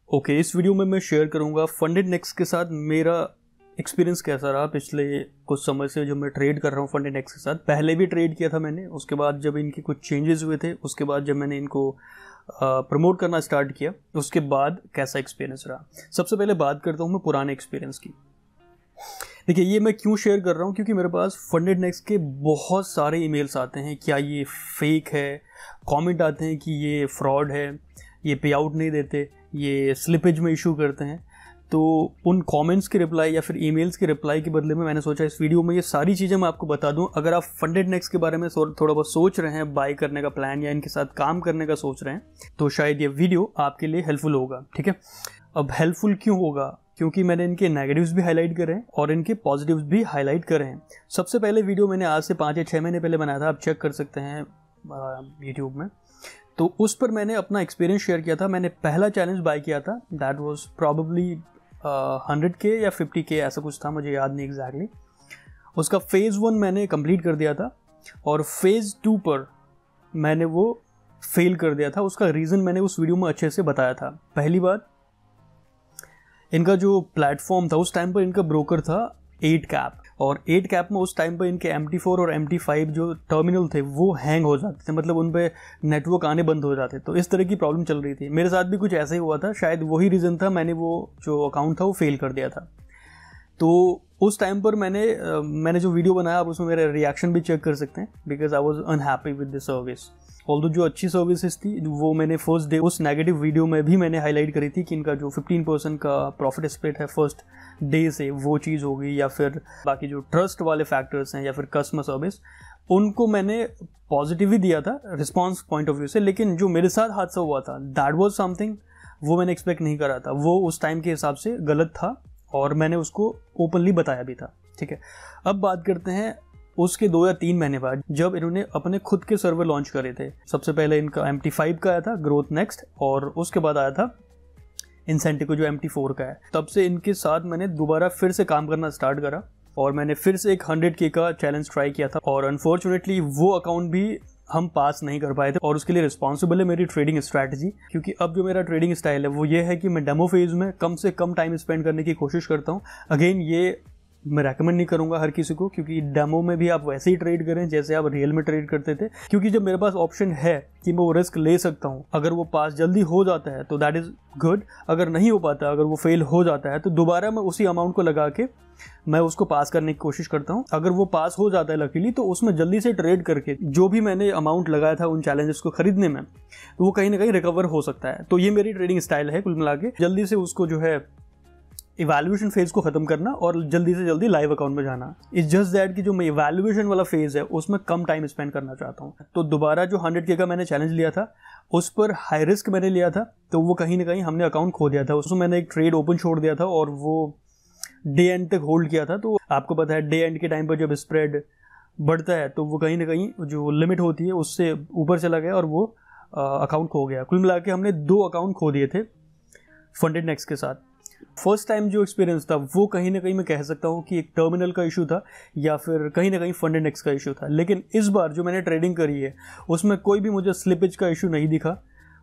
Okay, इस video में मैं शेयर करूंगा फंडेड नेक्स्ट के साथ मेरा एक्सपीरियंस कैसा रहा पिछले कुछ समय से जो मैं ट्रेड कर रहा हूँ फंडेड नेक्स्ट के साथ। पहले भी ट्रेड किया था मैंने, उसके बाद जब इनके कुछ चेंजेस हुए थे, उसके बाद जब मैंने इनको प्रमोट करना स्टार्ट किया, उसके बाद कैसा एक्सपीरियंस रहा। सबसे पहले बात करता हूँ मैं पुराने एक्सपीरियंस की। देखिए, ये मैं क्यों शेयर कर रहा हूँ, क्योंकि मेरे पास फंडेड नेक्स्ट के बहुत सारे ईमेल्स आते हैं, क्या ये फेक है, कमेंट आते हैं कि ये फ्रॉड है, ये पे आउट नहीं देते, ये स्लिपेज में इशू करते हैं। तो उन कमेंट्स के रिप्लाई या फिर ईमेल्स के रिप्लाई के बदले में मैंने सोचा इस वीडियो में ये सारी चीज़ें मैं आपको बता दूं। अगर आप फंडेड नेक्स्ट के बारे में थोड़ा बहुत सोच रहे हैं, बाय करने का प्लान या इनके साथ काम करने का सोच रहे हैं, तो शायद ये वीडियो आपके लिए हेल्पफुल होगा। ठीक है, अब हेल्पफुल क्यों होगा, क्योंकि मैंने इनके नेगेटिव्स भी हाईलाइट करे हैं और इनके पॉजिटिव्स भी हाईलाइट करे हैं। सबसे पहले वीडियो मैंने आज से 5 या 6 महीने पहले बनाया था, आप चेक कर सकते हैं यूट्यूब में। तो उस पर मैंने अपना एक्सपीरियंस शेयर किया था। मैंने पहला चैलेंज बाय किया था, दैट वाज प्रॉबेबली 100K या 50K, ऐसा कुछ था, मुझे याद नहीं एग्जैक्टली। उसका फेज़ 1 मैंने कंप्लीट कर दिया था और फेज़ 2 पर मैंने वो फेल कर दिया था। उसका रीज़न मैंने उस वीडियो में अच्छे से बताया था। पहली बात, इनका जो प्लेटफॉर्म था उस टाइम पर इनका ब्रोकर था 8cap, और 8cap में उस टाइम पर इनके MT4 और MT5 जो टर्मिनल थे वो हैंग हो जाते थे, मतलब उन पे नेटवर्क आने बंद हो जाते। तो इस तरह की प्रॉब्लम चल रही थी। मेरे साथ भी कुछ ऐसा ही हुआ था, शायद वही रीज़न था, मैंने वो जो अकाउंट था वो फेल कर दिया था। तो उस टाइम पर मैंने जो वीडियो बनाया, आप उसमें मेरा रिएक्शन भी चेक कर सकते हैं, because I was unhappy with the service. Although जो अच्छी सर्विसेज थी वो मैंने फर्स्ट डे उस नेगेटिव वीडियो में भी मैंने हाईलाइट करी थी कि इनका जो 15% का प्रॉफिट स्प्लिट है फर्स्ट डे से, वो चीज़ होगी, या फिर बाकी जो ट्रस्ट वाले फैक्टर्स हैं या फिर कस्टमर सर्विस, उनको मैंने पॉजिटिव ही दिया था रिस्पॉन्स पॉइंट ऑफ व्यू से। लेकिन जो मेरे साथ हादसा हुआ था, दैट वाज समथिंग वो मैंने एक्सपेक्ट नहीं करा था। वो उस टाइम के हिसाब से गलत था और मैंने उसको ओपनली बताया भी था। ठीक है, अब बात करते हैं उसके 2 या 3 महीने बाद, जब इन्होंने अपने खुद के सर्वर लॉन्च करे थे। सबसे पहले इनका MT5 का आया था ग्रोथ नेक्स्ट, और उसके बाद आया था इंसेंटिको जो MT4 का है। तब से इनके साथ मैंने दोबारा फिर से काम करना स्टार्ट करा और मैंने फिर से एक 100K का चैलेंज ट्राई किया था, और अनफॉर्चुनेटली वो अकाउंट भी हम पास नहीं कर पाए थे। और उसके लिए रिस्पॉन्सिबल है मेरी ट्रेडिंग स्ट्रैटेजी, क्योंकि अब जो मेरा ट्रेडिंग स्टाइल है वो ये है कि मैं डेमो फेज में कम से कम टाइम स्पेंड करने की कोशिश करता हूँ। अगेन, ये मैं रेकमेंड नहीं करूंगा हर किसी को, क्योंकि डेमो में भी आप वैसे ही ट्रेड करें जैसे आप रियल में ट्रेड करते थे। क्योंकि जब मेरे पास ऑप्शन है कि मैं वो रिस्क ले सकता हूं, अगर वो पास जल्दी हो जाता है तो दैट इज गुड, अगर नहीं हो पाता, अगर वो फेल हो जाता है, तो दोबारा मैं उसी अमाउंट को लगा के मैं उसको पास करने की कोशिश करता हूं। अगर वो पास हो जाता है लकीली, तो उसमें जल्दी से ट्रेड करके जो भी मैंने अमाउंट लगाया था उन चैलेंजेस को खरीदने में, तो वो कहीं ना कहीं रिकवर हो सकता है। तो ये मेरी ट्रेडिंग स्टाइल है, कुल मिला के जल्दी से उसको जो है इवैल्यूएशन फेज को खत्म करना और जल्दी से जल्दी लाइव अकाउंट में जाना। इट्स जस्ट दैट कि जो मैं इवैल्यूएशन वाला फेज है उसमें कम टाइम स्पेंड करना चाहता हूँ। तो दोबारा जो 100K का मैंने चैलेंज लिया था, उस पर हाई रिस्क मैंने लिया था, तो वो कहीं ना कहीं हमने अकाउंट खो दिया था। उसमें मैंने एक ट्रेड ओपन छोड़ दिया था और वो डे एंड तक होल्ड किया था। तो आपको पता है, डे एंड के टाइम पर जब स्प्रेड बढ़ता है तो वो कहीं ना कहीं जो लिमिट होती है उससे ऊपर चला गया और वो अकाउंट खो गया। कुल मिला के हमने 2 अकाउंट खो दिए थे फंडेड नेक्स्ट के साथ। फर्स्ट टाइम जो एक्सपीरियंस था वो कहीं ना कहीं मैं कह सकता हूँ कि एक टर्मिनल का इशू था या फिर कहीं ना कहीं फंडेड नेक्स्ट का इशू था। लेकिन इस बार जो मैंने ट्रेडिंग करी है उसमें कोई भी मुझे स्लिपेज का इशू नहीं दिखा,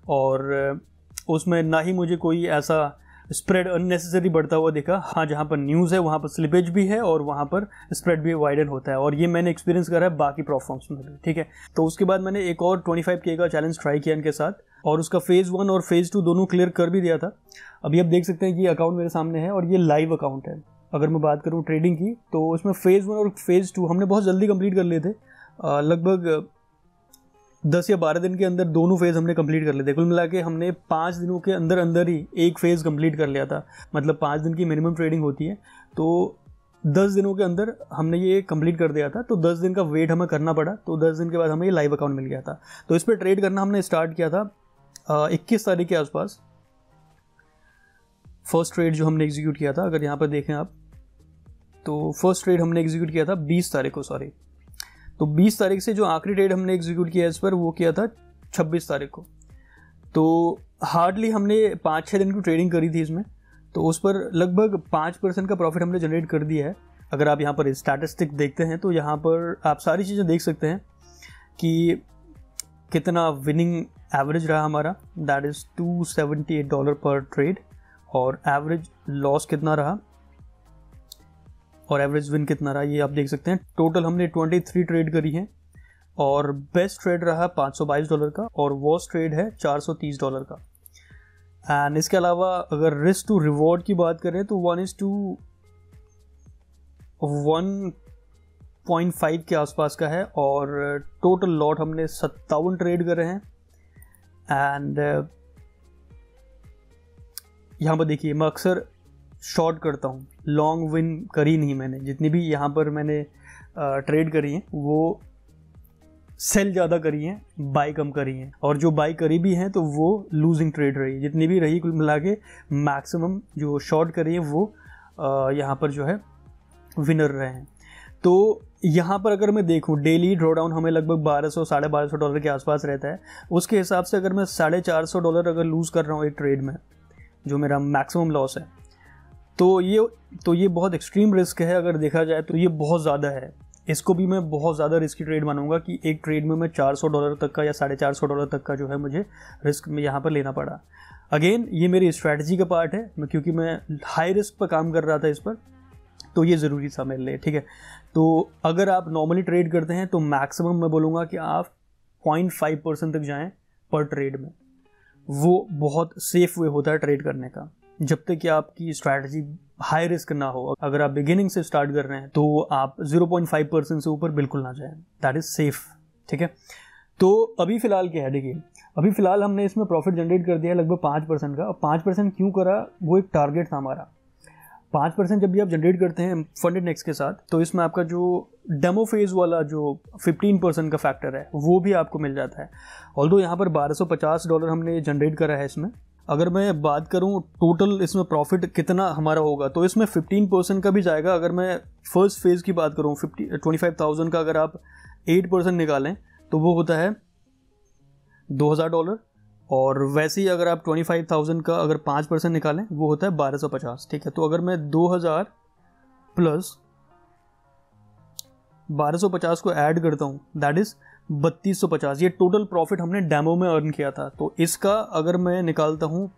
और उसमें ना ही मुझे कोई ऐसा स्प्रेड अननेसेसरी बढ़ता हुआ दिखा। हाँ, जहाँ पर न्यूज़ है वहाँ पर स्लिपेज भी है और वहाँ पर स्प्रेड भी वाइडन होता है, और ये मैंने एक्सपीरियंस करा है बाकी प्लेटफॉर्म्स में भी। ठीक है, तो उसके बाद मैंने एक और 25K का चैलेंज ट्राई किया इनके साथ, और उसका फेज़ 1 और फेज़ 2 दोनों क्लियर कर भी दिया था। अभी आप देख सकते हैं कि ये अकाउंट मेरे सामने है और ये लाइव अकाउंट है। अगर मैं बात करूँ ट्रेडिंग की, तो उसमें फेज़ 1 और फेज़ 2 हमने बहुत जल्दी कंप्लीट कर लिए थे। लगभग 10 या 12 दिन के अंदर दोनों फेज़ हमने कंप्लीट कर लिए थे। कुल मिला के हमने 5 दिनों के अंदर अंदर ही एक फेज़ कंप्लीट कर लिया था। मतलब 5 दिन की मिनिमम ट्रेडिंग होती है, तो 10 दिनों के अंदर हमने ये कंप्लीट कर दिया था। तो 10 दिन का वेट हमें करना पड़ा, तो 10 दिन के बाद हमें ये लाइव अकाउंट मिल गया था। तो इस पर ट्रेड करना हमने स्टार्ट किया था 21 तारीख के आसपास। फर्स्ट ट्रेड जो हमने एग्जीक्यूट किया था, अगर यहाँ पर देखें आप, तो फर्स्ट ट्रेड हमने एग्जीक्यूट किया था 20 तारीख को, सॉरी। तो 20 तारीख से जो आखिरी ट्रेड हमने एग्जीक्यूट किया इस पर, वो किया था 26 तारीख को। तो हार्डली हमने 5-6 दिन की ट्रेडिंग करी थी इसमें, तो उस पर लगभग 5% का प्रॉफिट हमने जनरेट कर दिया है। अगर आप यहाँ पर स्टैटिस्टिक देखते हैं तो यहाँ पर आप सारी चीज़ें देख सकते हैं कि कितना विनिंग एवरेज रहा हमारा, दैट इज़ $278 पर ट्रेड। और एवरेज लॉस कितना रहा और एवरेज विन कितना रहा ये आप देख सकते हैं। टोटल हमने 23 ट्रेड करी है और बेस्ट ट्रेड रहा $522 का और वर्स्ट ट्रेड है $430 का। एंड इसके अलावा अगर रिस्क टू रिवॉर्ड की बात करें तो 1:1.5 के आसपास का है और टोटल लॉट हमने 57 ट्रेड करे हैं। एंड यहाँ पर देखिए मैं अक्सर शॉर्ट करता हूँ, लॉन्ग विन करी नहीं मैंने। जितनी भी यहाँ पर मैंने ट्रेड करी हैं वो सेल ज़्यादा करी हैं, बाई कम करी हैं, और जो बाई करी भी हैं तो वो लूजिंग ट्रेड रही। जितनी भी रही कुल मिला के मैक्सिमम जो शॉर्ट करी है वो यहाँ पर जो है विनर रहे हैं। तो यहाँ पर अगर मैं देखूँ डेली ड्रॉडाउन हमें लगभग $1200-1250 के आसपास रहता है। उसके हिसाब से अगर मैं $450 अगर लूज़ कर रहा हूँ एक ट्रेड में, जो मेरा मैक्सिमम लॉस है, तो ये बहुत एक्सट्रीम रिस्क है। अगर देखा जाए तो ये बहुत ज़्यादा है। इसको भी मैं बहुत ज़्यादा रिस्की ट्रेड मानूंगा कि एक ट्रेड में मैं $400 तक का या $450 तक का जो है मुझे रिस्क में यहाँ पर लेना पड़ा। अगेन ये मेरी स्ट्रैटेजी का पार्ट है, क्योंकि मैं हाई रिस्क पर काम कर रहा था इस पर, तो ये ज़रूरी था मेरे लिए, ठीक है। तो अगर आप नॉर्मली ट्रेड करते हैं तो मैक्सिमम मैं बोलूँगा कि आप 0.5% तक जाएँ पर ट्रेड में। वो बहुत सेफ वे होता है ट्रेड करने का, जब तक कि आपकी स्ट्रैटेजी हाई रिस्क ना हो। अगर आप बिगिनिंग से स्टार्ट कर रहे हैं तो आप 0.5% से ऊपर बिल्कुल ना जाएं, दैट इज सेफ, ठीक है। तो अभी फिलहाल क्या है, देखिए अभी फिलहाल हमने इसमें प्रॉफिट जनरेट कर दिया है लगभग 5% का। और 5% क्यों करा, वो एक टारगेट था हमारा। 5% जब भी आप जनरेट करते हैं फंडेड नेक्स के साथ, तो इसमें आपका जो डेमो फेज वाला जो 15% का फैक्टर है वो भी आपको मिल जाता है। ऑल्दो यहाँ पर $1250 हमने जनरेट करा है इसमें। अगर मैं बात करूं टोटल इसमें प्रॉफिट कितना हमारा होगा, तो इसमें 15% का भी जाएगा। अगर मैं फर्स्ट फेज़ की बात करूं 25,000 का अगर आप 8% निकालें तो वो होता है $2,000, और वैसे ही अगर आप 25,000 का अगर 5% निकालें वो होता है 1250, ठीक है। तो अगर मैं 2,000 प्लस 1250 को ऐड करता हूँ, दैट इज़ 3250। ये टोटल प्रॉफिट हमने डेमो में अर्न किया था। तो इसका अगर मैं निकालता हूँ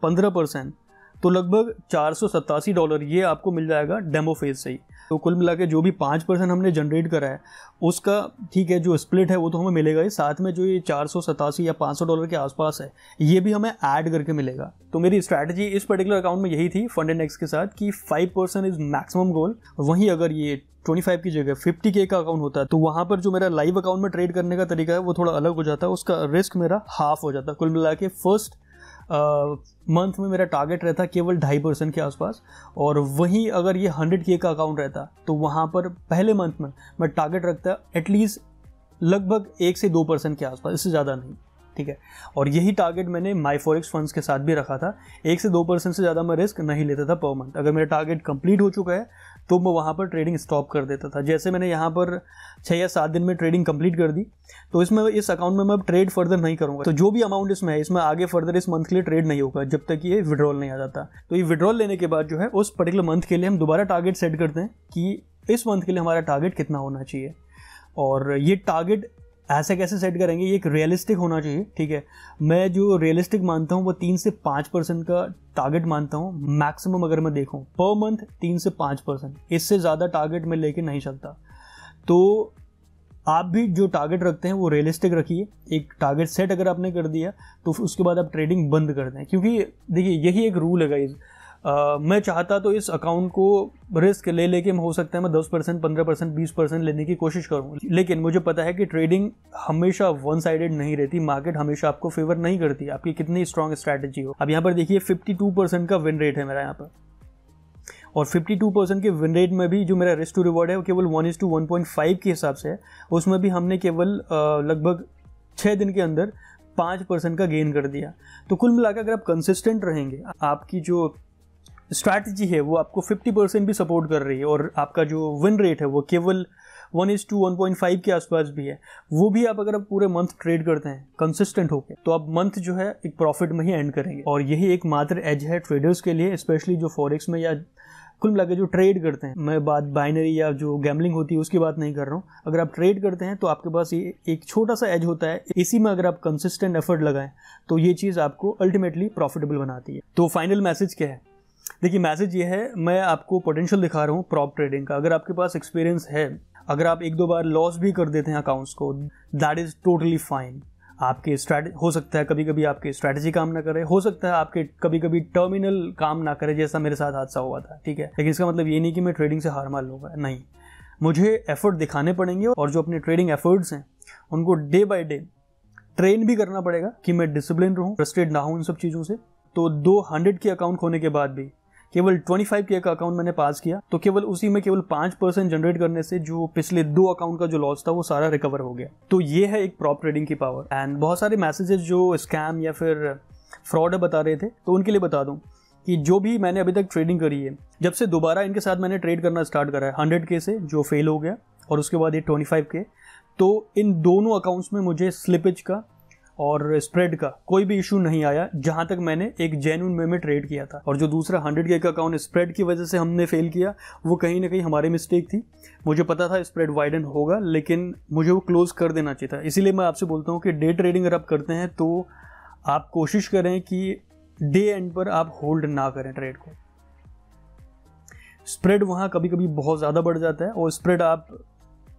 15%, तो लगभग $487 ये आपको मिल जाएगा डेमो फेज से ही। तो कुल मिला के जो भी 5% हमने जनरेट करा है उसका, ठीक है, जो स्प्लिट है वो तो हमें मिलेगा ही, साथ में जो ये $487 या $500 के आसपास है ये भी हमें ऐड करके मिलेगा। तो मेरी स्ट्रैटेजी इस पर्टिकुलर अकाउंट में यही थी फंडेड नेक्स के साथ कि 5% इज मैक्सिमम गोल। वहीं अगर ये 25 की जगह 50K का अकाउंट होता है तो वहाँ पर जो मेरा लाइव अकाउंट में ट्रेड करने का तरीका है वो थोड़ा अलग हो जाता है, उसका रिस्क मेरा हाफ हो जाता है। कुल मिला के फर्स्ट मंथ में मेरा टारगेट रहता केवल 2.5% के आसपास, और वहीं अगर ये 100K का अकाउंट रहता तो वहाँ पर पहले मंथ में मैं टारगेट रखता एटलीस्ट लगभग 1 से 2% के आसपास, इससे ज़्यादा नहीं, ठीक है। और यही टारगेट मैंने माई फॉरेक्स फंड्स के साथ भी रखा था। 1 से 2% से ज़्यादा मैं रिस्क नहीं लेता था पर मंथ। अगर मेरा टारगेट कंप्लीट हो चुका है तो मैं वहाँ पर ट्रेडिंग स्टॉप कर देता था। जैसे मैंने यहाँ पर 6 या 7 दिन में ट्रेडिंग कंप्लीट कर दी, तो इसमें इस अकाउंट में मैं अब ट्रेड फर्दर नहीं करूँगा। तो जो भी अमाउंट इसमें है, इसमें आगे फर्दर इस मंथ के लिए ट्रेड नहीं होगा जब तक ये विड्रॉल नहीं आ जाता। तो ये विड्रॉल लेने के बाद जो है उस पर्टिकुलर मंथ के लिए हम दोबारा टारगेट सेट करते हैं कि इस मंथ के लिए हमारा टारगेट कितना होना चाहिए, और ये टारगेट ऐसे कैसे सेट करेंगे, ये एक रियलिस्टिक होना चाहिए, ठीक है। मैं जो रियलिस्टिक मानता हूँ वो 3 से 5% का टारगेट मानता हूँ मैक्सिमम। अगर मैं देखूँ पर मंथ 3 से 5%, इससे ज़्यादा टारगेट मैं लेके नहीं चलता। तो आप भी जो टारगेट रखते हैं वो रियलिस्टिक रखिए। एक टारगेट सेट अगर आपने कर दिया तो उसके बाद आप ट्रेडिंग बंद कर दें, क्योंकि देखिए यही एक रूल है गाइस। मैं चाहता तो इस अकाउंट को रिस्क ले लेके हो सकता है मैं 10%, 15%, 20% लेने की कोशिश करूं, लेकिन मुझे पता है कि ट्रेडिंग हमेशा वन साइडेड नहीं रहती। मार्केट हमेशा आपको फेवर नहीं करती, आपकी कितनी स्ट्रांग स्ट्रैटेजी हो। अब यहाँ पर देखिए 52% का विन रेट है मेरा यहाँ पर, और 52% के विन रेट में भी जो मेरा रिस्क टू रिवॉर्ड है वो केवल 1:1.5 के हिसाब से है। उसमें भी हमने केवल लगभग 6 दिन के अंदर 5% का गेन कर दिया। तो कुल मिलाकर अगर आप कंसिस्टेंट रहेंगे, आपकी जो स्ट्रैटेजी है वो आपको 50% भी सपोर्ट कर रही है, और आपका जो विन रेट है वो केवल 1:1.5 के आसपास भी है, वो भी आप अगर आप पूरे मंथ ट्रेड करते हैं कंसिस्टेंट होकर, तो आप मंथ जो है एक प्रॉफिट में ही एंड करेंगे। और यही एक मात्र एज है ट्रेडर्स के लिए, स्पेशली जो फॉरेक्स में या कुल मिला के जो ट्रेड करते हैं, मैं बात बाइनरी या जो गैम्बलिंग होती है उसकी बात नहीं कर रहा हूँ, अगर आप ट्रेड करते हैं तो आपके पास ये एक छोटा सा एज होता है, इसी में अगर आप कंसिस्टेंट एफर्ट लगाएं तो ये चीज़ आपको अल्टीमेटली प्रॉफिटेबल बनाती है। तो फाइनल मैसेज क्या है? देखिए, मैसेज ये है, मैं आपको पोटेंशियल दिखा रहा हूँ प्रॉप ट्रेडिंग का। अगर आपके पास एक्सपीरियंस है, अगर आप 1-2 बार लॉस भी कर देते हैं अकाउंट्स को, दैट इज़ टोटली फाइन। आपके हो सकता है कभी कभी आपकी स्ट्रैटेजी काम ना करे, हो सकता है आपके कभी कभी टर्मिनल काम ना करे, जैसा मेरे साथ हादसा हुआ था, ठीक है। लेकिन इसका मतलब ये नहीं कि मैं ट्रेडिंग से हार मान लूँगा, नहीं। मुझे एफर्ट दिखाने पड़ेंगे और जो अपने ट्रेडिंग एफर्ट्स हैं उनको डे बाय डे ट्रेन भी करना पड़ेगा कि मैं डिसिप्लिन रहूँ, फ्रस्ट्रेट ना हूँ इन सब चीज़ों से। तो 200 के अकाउंट खोने के बाद भी केवल 25 के अकाउंट मैंने पास किया, तो केवल उसी में केवल 5% जनरेट करने से जो पिछले 2 अकाउंट का जो लॉस था वो सारा रिकवर हो गया। तो ये है एक प्रॉप ट्रेडिंग की पावर। एंड बहुत सारे मैसेजेस जो स्कैम या फिर फ्रॉड बता रहे थे, तो उनके लिए बता दूं कि जो भी मैंने अभी तक ट्रेडिंग करी है, जब से दोबारा इनके साथ मैंने ट्रेड करना स्टार्ट करा है 100 के से जो फेल हो गया और उसके बाद ये 25 के, तो इन दोनों अकाउंट्स में मुझे स्लिपेज का और स्प्रेड का कोई भी इशू नहीं आया, जहां तक मैंने एक जेन्युइन वे में ट्रेड किया था। और जो दूसरा 100 के अकाउंट स्प्रेड की वजह से हमने फेल किया, वो कहीं ना कहीं हमारी मिस्टेक थी। मुझे पता था स्प्रेड वाइडन होगा, लेकिन मुझे वो क्लोज कर देना चाहिए था। इसीलिए मैं आपसे बोलता हूँ कि डे ट्रेडिंग अगर आप करते हैं तो आप कोशिश करें कि डे एंड पर आप होल्ड ना करें ट्रेड को। स्प्रेड वहाँ कभी कभी बहुत ज़्यादा बढ़ जाता है और स्प्रेड आप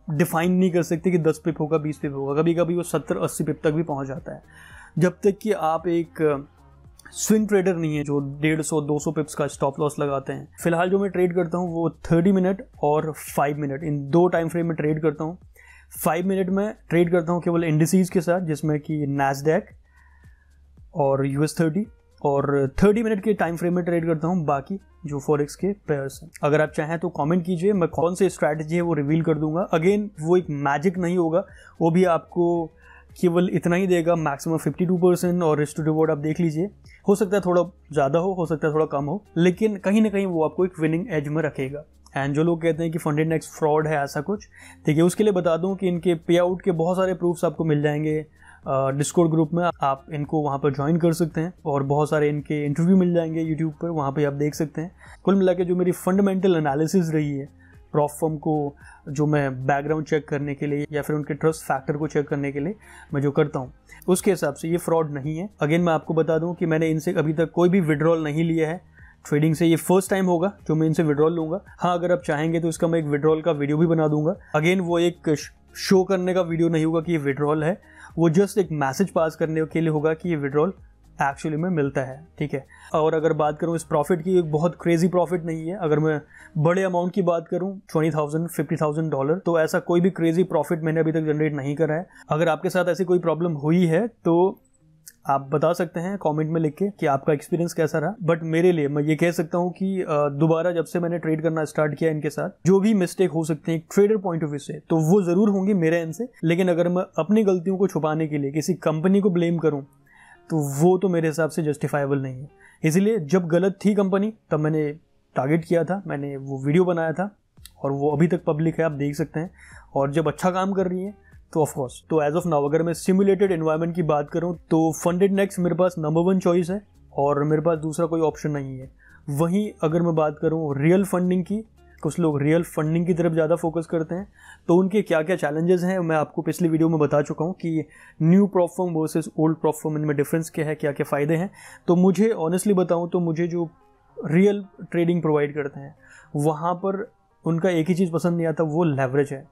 डिफाइन नहीं कर सकते कि 10 पिप होगा, 20 पिप होगा, कभी कभी वो 70-80 पिप तक भी पहुंच जाता है। जब तक कि आप एक स्विंग ट्रेडर नहीं है जो 150-200 पिप्स का स्टॉप लॉस लगाते हैं। फिलहाल जो मैं ट्रेड करता हूँ वो 30 मिनट और 5 मिनट, इन 2 टाइम फ्रेम में ट्रेड करता हूँ। 5 मिनट में ट्रेड करता हूँ केवल इंडिसीज के साथ, जिसमें कि नैस्डैक और US30, और 30 मिनट के टाइम फ्रेम में ट्रेड करता हूँ बाकी जो फॉरेक्स के पेयर्स हैं। अगर आप चाहें तो कमेंट कीजिए, मैं कौन सी स्ट्रैटेजी है वो रिवील कर दूंगा। अगेन वो एक मैजिक नहीं होगा, वो भी आपको केवल इतना ही देगा, मैक्सिमम 52%, और रिस्क टू रिवॉर्ड आप देख लीजिए, हो सकता है थोड़ा ज़्यादा हो सकता है थोड़ा कम हो, लेकिन कहीं ना कहीं वो आपको एक विनिंग एज में रखेगा। एंड जो लोग कहते हैं कि फंडेड नेक्स फ्रॉड है ऐसा कुछ, देखिए उसके लिए बता दूं कि इनके पे आउट के बहुत सारे प्रूफ्स आपको मिल जाएंगे डिस्कॉर्ड ग्रुप में, आप इनको वहाँ पर ज्वाइन कर सकते हैं, और बहुत सारे इनके इंटरव्यू मिल जाएंगे यूट्यूब पर, वहाँ पे आप देख सकते हैं। कुल मिला के जो मेरी फंडामेंटल एनालिसिस रही है प्रॉप फर्म को, जो मैं बैकग्राउंड चेक करने के लिए या फिर उनके ट्रस्ट फैक्टर को चेक करने के लिए मैं जो करता हूँ, उसके हिसाब से ये फ्रॉड नहीं है। अगेन मैं आपको बता दूँ कि मैंने इनसे अभी तक कोई भी विड्रॉल नहीं लिया है ट्रेडिंग से, ये फर्स्ट टाइम होगा जो मैं इनसे विड्रॉल लूँगा। हाँ, अगर आप चाहेंगे तो इसका मैं एक विड्रॉल का वीडियो भी बना दूंगा। अगेन वो एक शो करने का वीडियो नहीं होगा कि ये विड्रॉल है, वो जस्ट एक मैसेज पास करने के लिए होगा कि ये विड्रॉल एक्चुअली में मिलता है, ठीक है। और अगर बात करूँ इस प्रॉफिट की, एक बहुत क्रेजी प्रॉफिट नहीं है। अगर मैं बड़े अमाउंट की बात करूँ, $20,000 $50,000, तो ऐसा कोई भी क्रेजी प्रॉफिट मैंने अभी तक जनरेट नहीं करा है। अगर आपके साथ ऐसी कोई प्रॉब्लम हुई है तो आप बता सकते हैं कमेंट में लिख के कि आपका एक्सपीरियंस कैसा रहा। बट मेरे लिए मैं ये कह सकता हूँ कि दोबारा जब से मैंने ट्रेड करना स्टार्ट किया इनके साथ, जो भी मिस्टेक हो सकते हैं ट्रेडर पॉइंट ऑफ व्यू से, तो वो जरूर होंगे मेरे एंड से। लेकिन अगर मैं अपनी गलतियों को छुपाने के लिए किसी कंपनी को ब्लेम करूँ तो वो तो मेरे हिसाब से जस्टिफाइबल नहीं है। इसलिए जब गलत थी कंपनी तब मैंने टारगेट किया था, मैंने वो वीडियो बनाया था, और वो अभी तक पब्लिक है, आप देख सकते हैं। और जब अच्छा काम कर रही है तो ऑफ कोर्स, तो एज ऑफ नाउ अगर मैं सिमुलेटेड एनवायरनमेंट की बात करूं तो फंडेड नेक्स्ट मेरे पास नंबर 1 चॉइस है, और मेरे पास दूसरा कोई ऑप्शन नहीं है। वहीं अगर मैं बात करूं रियल फंडिंग की, कुछ लोग रियल फंडिंग की तरफ ज़्यादा फोकस करते हैं, तो उनके क्या क्या चैलेंजेस हैं मैं आपको पिछली वीडियो में बता चुका हूं कि new prop firm versus old prop firm, इनमें डिफरेंस क्या है, क्या क्या फ़ायदे हैं। तो मुझे ऑनेस्टली बताऊं तो मुझे जो रियल ट्रेडिंग प्रोवाइड करते हैं वहाँ पर उनका एक ही चीज़ पसंद नहीं आता, वो लेवरेज है,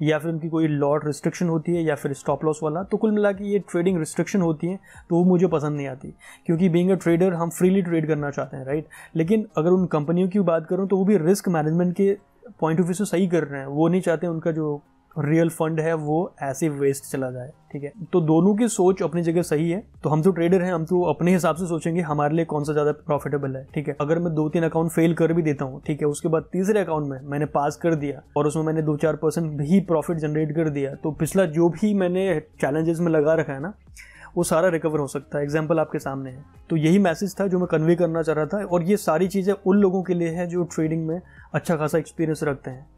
या फिर उनकी कोई लॉट रिस्ट्रिक्शन होती है, या फिर स्टॉप लॉस वाला। तो कुल मिला के ये ट्रेडिंग रिस्ट्रिक्शन होती है तो वो मुझे पसंद नहीं आती, क्योंकि बीइंग अ ट्रेडर हम फ्रीली ट्रेड करना चाहते हैं, राइट। लेकिन अगर उन कंपनियों की बात करूं तो वो भी रिस्क मैनेजमेंट के पॉइंट ऑफ व्यू से सही कर रहे हैं, वो नहीं चाहते उनका जो रियल फंड है वो ऐसे वेस्ट चला जाए, ठीक है। तो दोनों की सोच अपनी जगह सही है। तो हम तो ट्रेडर हैं, हम तो अपने हिसाब से सोचेंगे हमारे लिए कौन सा ज़्यादा प्रॉफिटेबल है, ठीक है। अगर मैं 2-3 अकाउंट फेल कर भी देता हूँ, ठीक है, उसके बाद तीसरे अकाउंट में मैंने पास कर दिया और उसमें मैंने 2-4% भी प्रॉफिट जनरेट कर दिया, तो पिछला जो भी मैंने चैलेंजेस में लगा रखा है ना, वो सारा रिकवर हो सकता है। एग्जाम्पल आपके सामने है। तो यही मैसेज था जो मैं कन्वे करना चाह रहा था, और ये सारी चीज़ें उन लोगों के लिए है जो ट्रेडिंग में अच्छा खासा एक्सपीरियंस रखते हैं।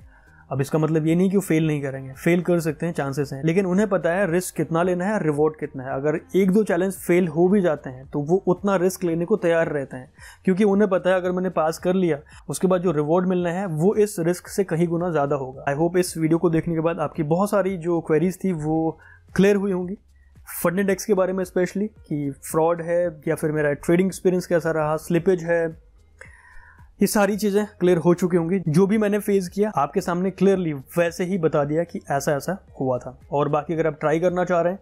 अब इसका मतलब ये नहीं कि वो फेल नहीं करेंगे, फेल कर सकते हैं, चांसेस हैं, लेकिन उन्हें पता है रिस्क कितना लेना है, रिवॉर्ड कितना है। अगर 1-2 चैलेंज फेल हो भी जाते हैं तो वो उतना रिस्क लेने को तैयार रहते हैं, क्योंकि उन्हें पता है अगर मैंने पास कर लिया उसके बाद जो रिवॉर्ड मिलना है वो इस रिस्क से कहीं गुना ज़्यादा होगा। आई होप इस वीडियो को देखने के बाद आपकी बहुत सारी जो क्वेरीज थी वो क्लियर हुई होंगी फंड इंडेक्स के बारे में, स्पेशली कि फ्रॉड है या फिर मेरा ट्रेडिंग एक्सपीरियंस कैसा रहा, स्लिपेज है, ये सारी चीज़ें क्लियर हो चुकी होंगी। जो भी मैंने फेस किया आपके सामने क्लियरली वैसे ही बता दिया कि ऐसा ऐसा हुआ था। और बाकी अगर आप ट्राई करना चाह रहे हैं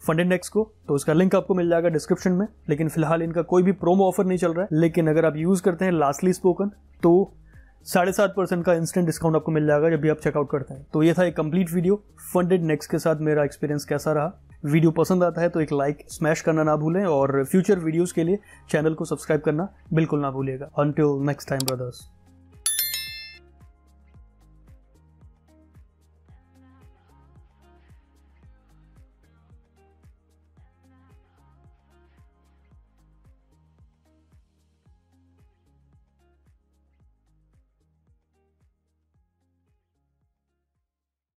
फंड इंडेक्स को तो उसका लिंक आपको मिल जाएगा डिस्क्रिप्शन में, लेकिन फिलहाल इनका कोई भी प्रोमो ऑफर नहीं चल रहा है। लेकिन अगर आप यूज़ करते हैं लास्टली स्पोकन तो 7.5% का इंस्टेंट डिस्काउंट आपको मिल जाएगा जब भी आप चेकआउट करते हैं। तो ये था एक कंप्लीट वीडियो फंडेड नेक्स्ट के साथ मेरा एक्सपीरियंस कैसा रहा। वीडियो पसंद आता है तो एक लाइक स्मैश करना ना भूलें और फ्यूचर वीडियोस के लिए चैनल को सब्सक्राइब करना बिल्कुल ना भूलिएगा। Until next time brothers.